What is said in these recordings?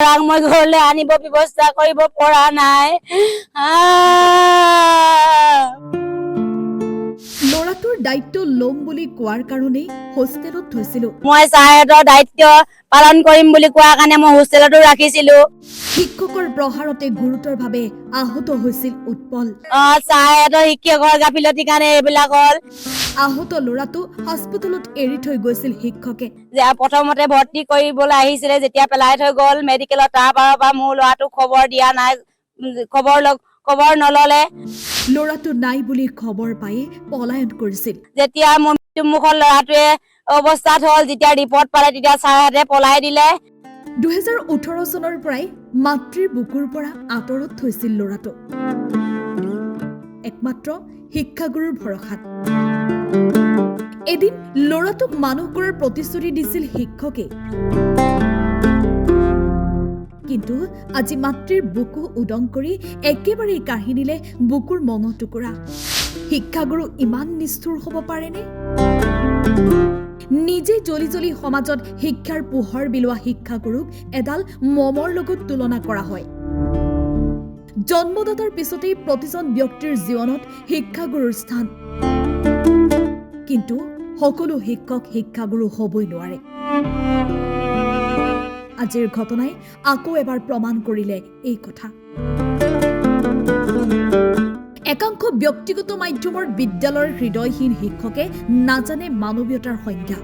ল'ৰাক মই ঘৰলৈ আনিব ব্যৱস্থা কৰিব পৰা নাই। ল'ৰাটোৰ দায়িত্ব ল'ম বুলি কোৱাৰ কাৰণেই হোষ্টেলত থৈছিলো। মই ছাৰহঁতৰ দায়িত্ব পালন কৰিম বুলি কোৱাৰ কাৰণে মই হোষ্টেলতো ৰাখিছিলো। শিক্ষকৰ প্ৰহাৰতে গুৰুতৰভাৱে আহত হৈছিল উৎপল। ছাৰহঁতৰ শিক্ষকৰ গাফিলতিৰ কাৰণে এইবিলাক হ'ল। আহত ল'ৰাটো হস্পিটেলত এৰি থৈ গৈছিল শিক্ষকে। প্ৰথমতে ভৰ্তি কৰিবলৈ আহিছিলে, যেতিয়া পেলাই থৈ গ'ল মেডিকেলত, তাৰ পৰা মোৰ ল'ৰাটোক খবৰ দিয়া নাই, খবৰ নললে। ল'ৰাটো নাই বুলি খবৰ পাই পলায়ন কৰিছিল। যেতিয়া মোৰ মৃত্যুমুখত ল'ৰাটোৱে অৱস্থাত হ'ল, যেতিয়া ৰিপৰ্ট পালে তেতিয়া ছাৰহঁতে পলাই দিলে। 2018 চনৰ পৰাই মাতৃৰ বুকুৰ পৰা আঁতৰত থৈছিল ল'ৰাটো, একমাত্ৰ শিক্ষাগুৰুৰ ভৰসাত। এদিন ল'ৰাটোক মানুহ কৰাৰ প্ৰতিশ্ৰুতি দিছিল শিক্ষকে, কিন্তু আজি মাতৃৰ বুকু উদং কৰি একেবাৰেই কাঢ়ি নিলে বুকুৰ মঙহ টুকুৰা। শিক্ষাগুৰু ইমান নিষ্ঠুৰ হ'ব পাৰেনে? নিজে জ্বলি জ্বলি সমাজত শিক্ষাৰ পোহৰ বিলোৱা শিক্ষাগুৰুক এডাল মমৰ লগত তুলনা কৰা হয়। জন্মদাতাৰ পিছতেই প্ৰতিজন ব্যক্তিৰ জীৱনত শিক্ষাগুৰুৰ স্থান, কিন্তু সকলো শিক্ষক শিক্ষাগুৰু হ'বই নোৱাৰে। আজিৰ ঘটনাই আকৌ এবাৰ প্ৰমাণ কৰিলে এই কথা। একাংশ ব্যক্তিগত মাধ্যমৰ বিদ্যালয়ৰ হৃদয়হীন শিক্ষকে নাজানে মানৱীয়তাৰ সংজ্ঞা।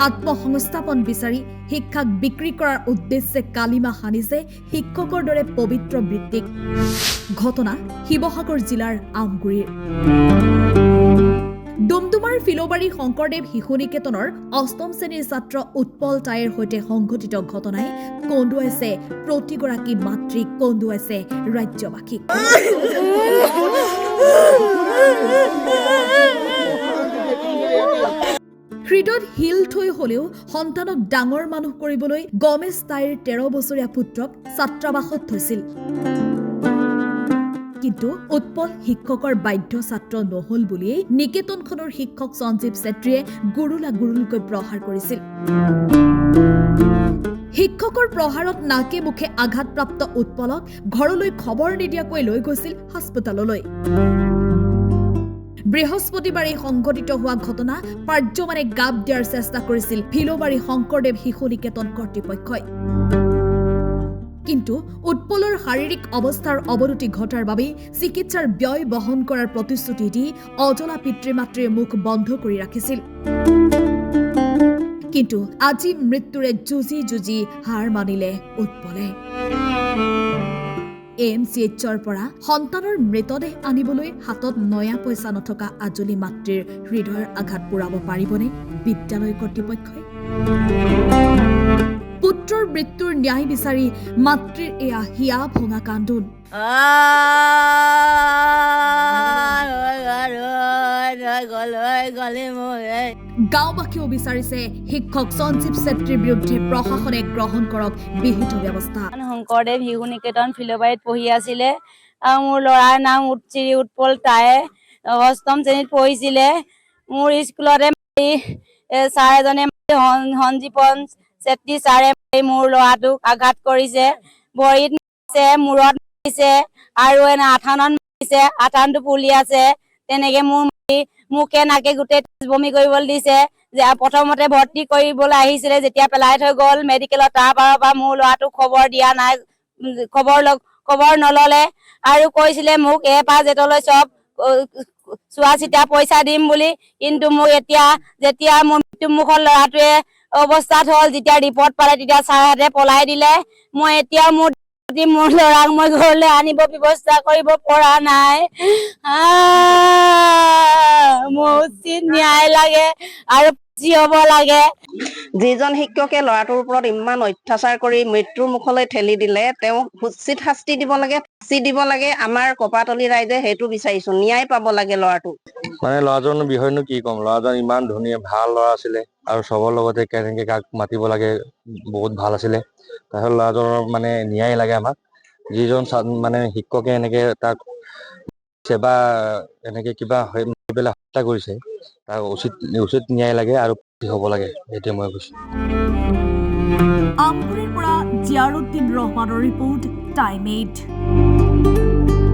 আত্মসংস্থাপন বিচাৰি শিক্ষাক বিক্ৰী কৰাৰ উদ্দেশ্যে কালিমা সানিছে শিক্ষকৰ দৰে পবিত্ৰ বৃত্তিক। ঘটনা শিৱসাগৰ জিলাৰ আমগুৰিৰ। ডুমডুমাৰ ফিলবাৰী শংকৰদেৱ শিশু নিকেতনৰ 8ম শ্ৰেণীৰ ছাত্ৰ উৎপল তাইৰ সৈতে সংঘটিত ঘটনাই কন্দুৱাইছে প্ৰতিগৰাকী মাতৃক, কন্দুৱাইছে ৰাজ্যবাসীক। হৃদয়ত শিল থৈ হলেও সন্তানক ডাঙৰ মানুহ কৰিবলৈ গমেশ তাইৰ 13 বছৰীয়া পুত্ৰক ছাত্ৰাবাসত থৈছিল। কিন্তু উৎপল শিক্ষকৰ বাধ্য ছাত্ৰ নহল বুলিয়েই নিকেতনখনৰ শিক্ষক সঞ্জীৱ ছেত্ৰীয়ে গুৰুলকৈ প্ৰহাৰ কৰিছিল। শিক্ষকৰ প্ৰহাৰত নাকে মুখে আঘাতপ্ৰাপ্ত উৎপলক ঘৰলৈ খবৰ নিদিয়াকৈ লৈ গৈছিল হাস্পতাললৈ। বৃহস্পতিবাৰে সংঘটিত হোৱা ঘটনা পাৰ্যমানে গাপ দিয়াৰ চেষ্টা কৰিছিল ফিলবাৰী শংকৰদেৱ শিশু নিকেতন কৰ্তৃপক্ষই। কিন্তু উৎপলৰ শাৰীৰিক অৱস্থাৰ অৱনতি ঘটাৰ বাবেই চিকিৎসাৰ ব্যয় বহন কৰাৰ প্ৰতিশ্ৰুতি দি অজলা পিতৃ মাতৃৰ মুখ বন্ধ কৰি ৰাখিছিল। কিন্তু আজি মৃত্যুৰে যুঁজি হাৰ মানিলে উৎপলে। AMCHৰ পৰা সন্তানৰ মৃতদেহ আনিবলৈ হাতত নয়া পইচা নথকা আজলি মাতৃৰ হৃদয়ৰ আঘাত পুৰাব পাৰিবনে বিদ্যালয় কৰ্তৃপক্ষই? পুত্ৰৰ মৃত্যুৰ ন্যায় বিচাৰি মাতৃৰ এয়া হিয়া ভঙা কান্দোন। গাঁওবাসীয়েও বিচাৰিছে শিক্ষক সঞ্জীৱ ছেত্ৰীৰ বিৰুদ্ধে প্ৰশাসনে গ্ৰহণ কৰক বিহিত ব্যৱস্থা। শংকৰদেৱ শিশু নিকেতন ফিলবাৰীত পঢ়ি আছিলে আৰু মোৰ ল'ৰাৰ নাম শ্ৰী উৎপল তায়ে 8ম শ্ৰেণীত পঢ়িছিলে। মোৰ স্কুলতে ছাৰ এজনে সঞ্জীৱন ছেত্ৰী ছাৰে মোৰ ল'ৰাটোক আঘাত কৰিছে, ভৰিত মাৰিছে, মূৰত মাৰিছে আৰু এনে আঠানত মাৰিছে, আঠানটো ফুলি আছে। তেনেকে মুখে নাকে গোটেই বমি কৰিবলৈ দিছে। প্ৰথমতে ভৰ্তি কৰিবলৈ আহিছিলে, যেতিয়া পেলাই থৈ গ'ল মেডিকেলত, তাৰ পৰা মোৰ ল'ৰাটোক খবৰ দিয়া নাই, খবৰ নললে আৰু কৈছিলে মোক জেটলৈ চব চোৱা চিতা পইচা দিম বুলি। কিন্তু মোক যেতিয়া মোৰ মৃত্যুমুখত ল'ৰাটোৱে অৱস্থাত হ'ল, যেতিয়া ৰিপৰ্ট পালে তেতিয়া ছাৰহঁতে পলাই দিলে। মই এতিয়াও মোৰ ল'ৰাক মই ঘৰলৈ আনিব ব্যৱস্থা কৰিব পৰা নাই। মোৰ উচিত ন্যায় লাগে আৰু হ'ব লাগে। যিজন শিক্ষকে ল'ৰাটোৰ ওপৰত ইমান অত্যাচাৰ কৰি মৃত্যুৰ মুখলৈ ঠেলি দিলে, তেওঁ উচিত শাস্তি দিব লাগে, ফাঁচি দিব লাগে। আমাৰ কপাতলি ৰাইজে সেইটো বিচাৰিছো, ন্যায় পাব লাগে ল'ৰাটো। মানে ল'ৰাজনৰ বিষয়েনো কি ক'ম, ল'ৰাজন ইমান ধুনীয়া ভাল ল'ৰা আছিলে আৰু চবৰ লগতে কেনেকে কাক মাতিব লাগে বহুত ভাল আছিলে। তাৰপিছত ল'ৰাজনৰ মানে ন্যায় লাগে আমাক। যিজন মানে শিক্ষকে এনেকে তাক বা এনেকে কিবা হত্যা কৰিছে, তাক উচিত ন্যায় লাগে আৰু হ'ব লাগে, এইটোৱে মই কৈছো। আমগুৰিৰ পৰা জিয়াৰুদ্দিন ৰহমানৰ ৰিপৰ্ট টাইম 8।